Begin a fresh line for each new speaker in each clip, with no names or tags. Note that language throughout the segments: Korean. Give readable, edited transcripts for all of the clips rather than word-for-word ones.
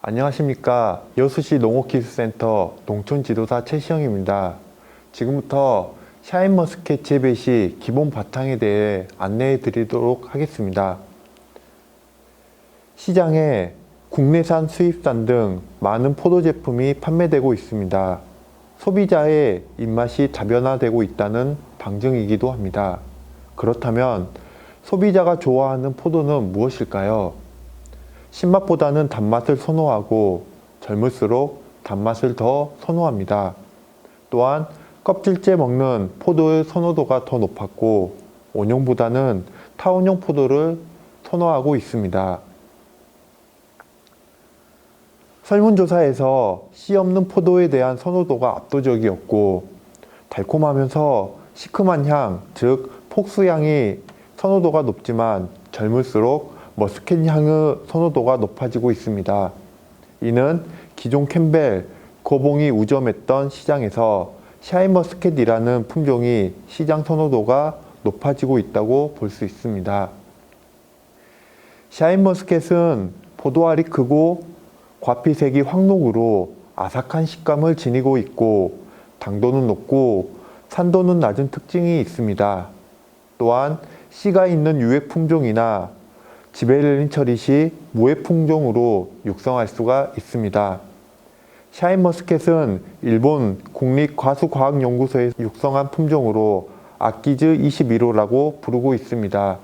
안녕하십니까. 여수시 농업기술센터 농촌지도사 최시영입니다. 지금부터 샤인머스켓 재배 시 기본 바탕에 대해 안내해 드리도록 하겠습니다. 시장에 국내산, 수입산 등 많은 포도 제품이 판매되고 있습니다. 소비자의 입맛이 다변화되고 있다는 방증이기도 합니다. 그렇다면 소비자가 좋아하는 포도는 무엇일까요? 신맛보다는 단맛을 선호하고 젊을수록 단맛을 더 선호합니다. 또한 껍질째 먹는 포도의 선호도가 더 높았고 온용보다는 타원용 포도를 선호하고 있습니다. 설문조사에서 씨 없는 포도에 대한 선호도가 압도적이었고 달콤하면서 시큼한 향, 즉 폭수향이 선호도가 높지만 젊을수록 머스켓 향의 선호도가 높아지고 있습니다. 이는 기존 캠벨, 거봉이 우점했던 시장에서 샤인머스켓이라는 품종이 시장 선호도가 높아지고 있다고 볼 수 있습니다. 샤인머스켓은 포도알이 크고 과피색이 황록으로 아삭한 식감을 지니고 있고 당도는 높고 산도는 낮은 특징이 있습니다. 또한 씨가 있는 유액 품종이나 지베렐린 처리 시 무액 품종으로 육성할 수가 있습니다. 샤인머스켓은 일본 국립과수과학연구소에서 육성한 품종으로 아키즈 21호라고 부르고 있습니다.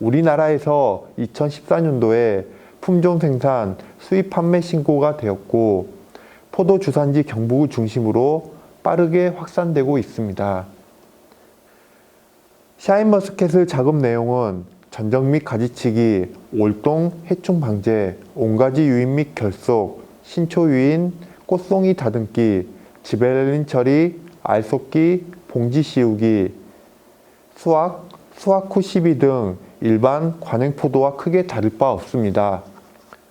우리나라에서 2014년도에 품종 생산, 수입 판매 신고가 되었고 포도 주산지 경북을 중심으로 빠르게 확산되고 있습니다. 샤인머스켓의 작업 내용은 전정 및 가지치기, 올동, 해충 방제, 온가지 유인 및 결속, 신초 유인, 꽃송이 다듬기, 지베렐린 처리, 알 쏟기, 봉지 씌우기, 수확 후 시비 등 일반 관행 포도와 크게 다를 바 없습니다.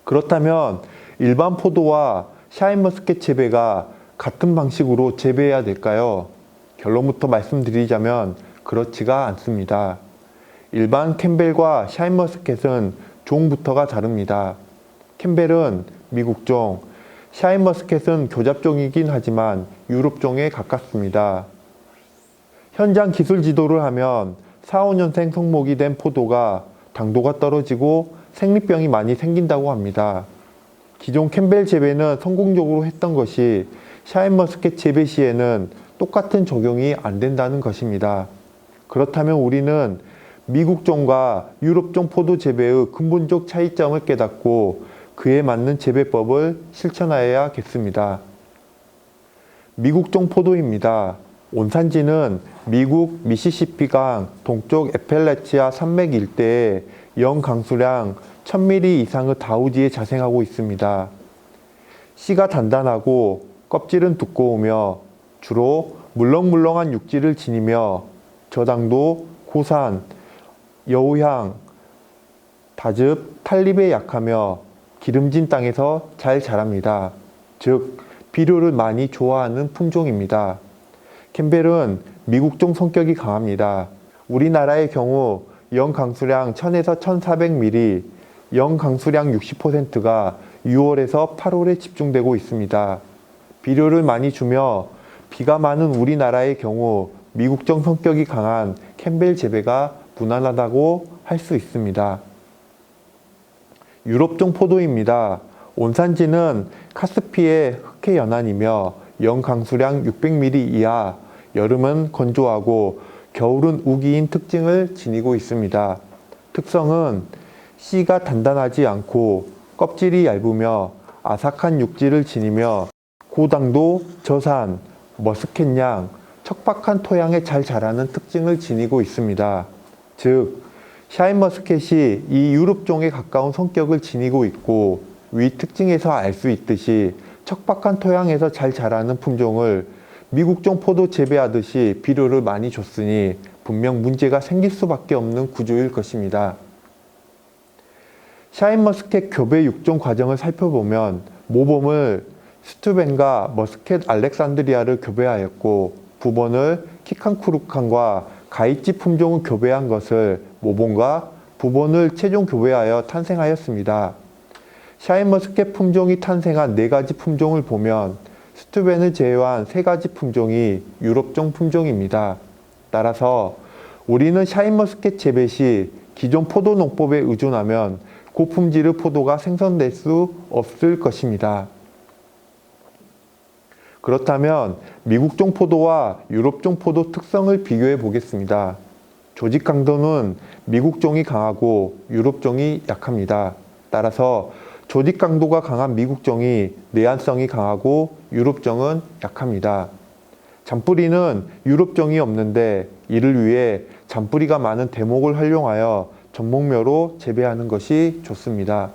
그렇다면 일반 포도와 샤인머스켓 재배가 같은 방식으로 재배해야 될까요? 결론부터 말씀드리자면 그렇지가 않습니다. 일반 캠벨과 샤인머스켓은 종부터가 다릅니다. 캠벨은 미국종, 샤인머스켓은 교잡종이긴 하지만 유럽종에 가깝습니다. 현장 기술 지도를 하면 4, 5년생 성목이 된 포도가 당도가 떨어지고 생리병이 많이 생긴다고 합니다. 기존 캠벨 재배는 성공적으로 했던 것이 샤인머스켓 재배 시에는 똑같은 적용이 안 된다는 것입니다. 그렇다면 우리는 미국종과 유럽종 포도 재배의 근본적 차이점을 깨닫고 그에 맞는 재배법을 실천하여야겠습니다. 미국종 포도입니다. 온산지는 미국 미시시피강 동쪽 에펠레치아 산맥 일대에 연강수량 1000ml 이상의 다우지에 자생하고 있습니다. 씨가 단단하고 껍질은 두꺼우며 주로 물렁물렁한 육질을 지니며 저당도, 고산, 여우향, 다즙, 탄립에 약하며 기름진 땅에서 잘 자랍니다. 즉, 비료를 많이 좋아하는 품종입니다. 캠벨은 미국종 성격이 강합니다. 우리나라의 경우 연강수량 1000에서 1400ml, 연강수량 60%가 6월에서 8월에 집중되고 있습니다. 비료를 많이 주며 비가 많은 우리나라의 경우 미국종 성격이 강한 캠벨 재배가 무난하다고 할 수 있습니다. 유럽종 포도입니다. 온산지는 카스피의 흑해 연안이며 연강수량 600ml 이하, 여름은 건조하고 겨울은 우기인 특징을 지니고 있습니다. 특성은 씨가 단단하지 않고 껍질이 얇으며 아삭한 육질을 지니며 고당도, 저산, 머스켓향, 척박한 토양에 잘 자라는 특징을 지니고 있습니다. 즉, 샤인머스켓이 이 유럽종에 가까운 성격을 지니고 있고 위 특징에서 알 수 있듯이 척박한 토양에서 잘 자라는 품종을 미국종 포도 재배하듯이 비료를 많이 줬으니 분명 문제가 생길 수밖에 없는 구조일 것입니다. 샤인머스켓 교배 육종 과정을 살펴보면 모범을 스투벤과 머스켓 알렉산드리아를 교배하였고 부본을 키칸쿠르칸과 가이찌 품종을 교배한 것을 모본과 부본을 최종 교배하여 탄생하였습니다. 샤인머스켓 품종이 탄생한 4가지 품종을 보면 스투벤을 제외한 3가지 품종이 유럽종 품종입니다. 따라서 우리는 샤인머스켓 재배 시 기존 포도 농법에 의존하면 고품질의 포도가 생산될 수 없을 것입니다. 그렇다면 미국종 포도와 유럽종 포도 특성을 비교해 보겠습니다. 조직 강도는 미국종이 강하고 유럽종이 약합니다. 따라서 조직 강도가 강한 미국종이 내한성이 강하고 유럽종은 약합니다. 잔뿌리는 유럽종이 없는데 이를 위해 잔뿌리가 많은 대목을 활용하여 전목묘로 재배하는 것이 좋습니다.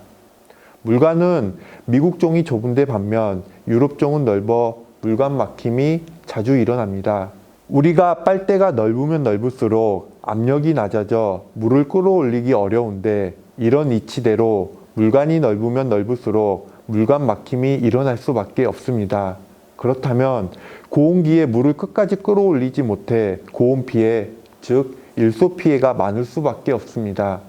물관은 미국종이 좁은데 반면 유럽종은 넓어 물관 막힘이 자주 일어납니다. 우리가 빨대가 넓으면 넓을수록 압력이 낮아져 물을 끌어올리기 어려운데 이런 이치대로 물관이 넓으면 넓을수록 물관 막힘이 일어날 수밖에 없습니다. 그렇다면 고온기에 물을 끝까지 끌어올리지 못해 고온 피해, 즉 일소 피해가 많을 수밖에 없습니다.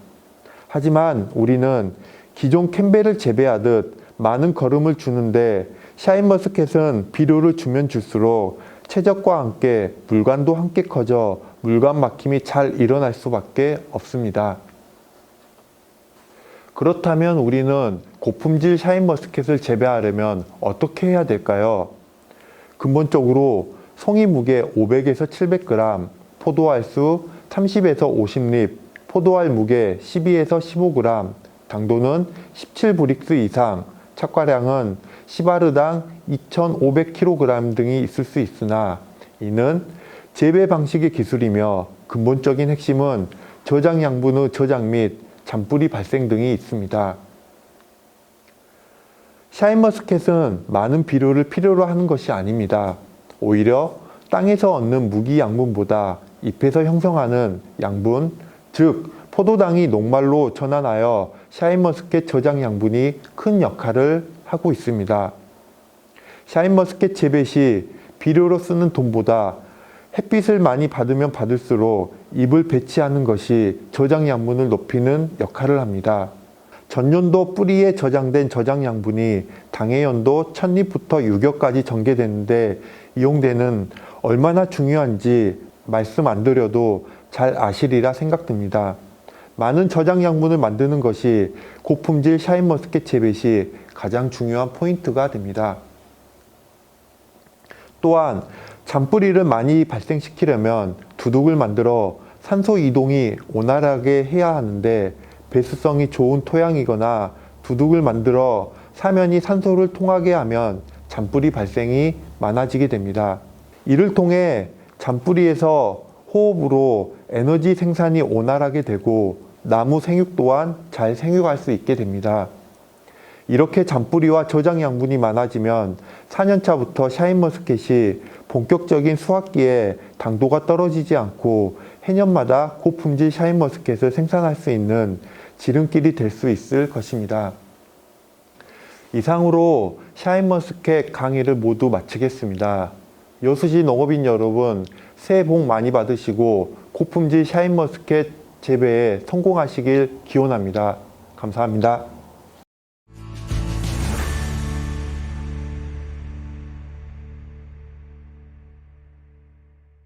하지만 우리는 기존 캠벨을 재배하듯 많은 거름을 주는데 샤인머스켓은 비료를 주면 줄수록 최적과 함께 물관도 함께 커져 물관 막힘이 잘 일어날 수밖에 없습니다. 그렇다면 우리는 고품질 샤인머스켓을 재배하려면 어떻게 해야 될까요? 근본적으로 송이 무게 500에서 700g, 포도알 수 30에서 50립, 포도알 무게 12에서 15g, 당도는 17브릭스 이상, 착과량은 시바르당 2,500kg 등이 있을 수 있으나 이는 재배 방식의 기술이며 근본적인 핵심은 저장 양분의 저장 및 잔뿌리 발생 등이 있습니다. 샤인머스켓은 많은 비료를 필요로 하는 것이 아닙니다. 오히려 땅에서 얻는 무기 양분보다 잎에서 형성하는 양분, 즉 포도당이 녹말로 전환하여 샤인머스켓 저장 양분이 큰 역할을 하고 있습니다. 샤인머스켓 재배 시 비료로 쓰는 돈보다 햇빛을 많이 받으면 받을수록 잎을 배치하는 것이 저장 양분을 높이는 역할을 합니다. 전년도 뿌리에 저장된 저장 양분이 당해 연도 1000립부터 6여까지 전개되는데 이용되는 얼마나 중요한지 말씀 안 드려도 잘 아시리라 생각됩니다. 많은 저장 양분을 만드는 것이 고품질 샤인머스켓 재배 시 가장 중요한 포인트가 됩니다. 또한 잔뿌리를 많이 발생시키려면 두둑을 만들어 산소 이동이 원활하게 해야 하는데 배수성이 좋은 토양이거나 두둑을 만들어 사면이 산소를 통하게 하면 잔뿌리 발생이 많아지게 됩니다. 이를 통해 잔뿌리에서 호흡으로 에너지 생산이 원활하게 되고 나무 생육 또한 잘 생육할 수 있게 됩니다. 이렇게 잔뿌리와 저장 양분이 많아지면 4년차부터 샤인머스켓이 본격적인 수확기에 당도가 떨어지지 않고 해년마다 고품질 샤인머스켓을 생산할 수 있는 지름길이 될 수 있을 것입니다. 이상으로 샤인머스켓 강의를 모두 마치겠습니다. 여수시 농업인 여러분, 새해 복 많이 받으시고 고품질 샤인머스켓 재배에 성공하시길 기원합니다. 감사합니다.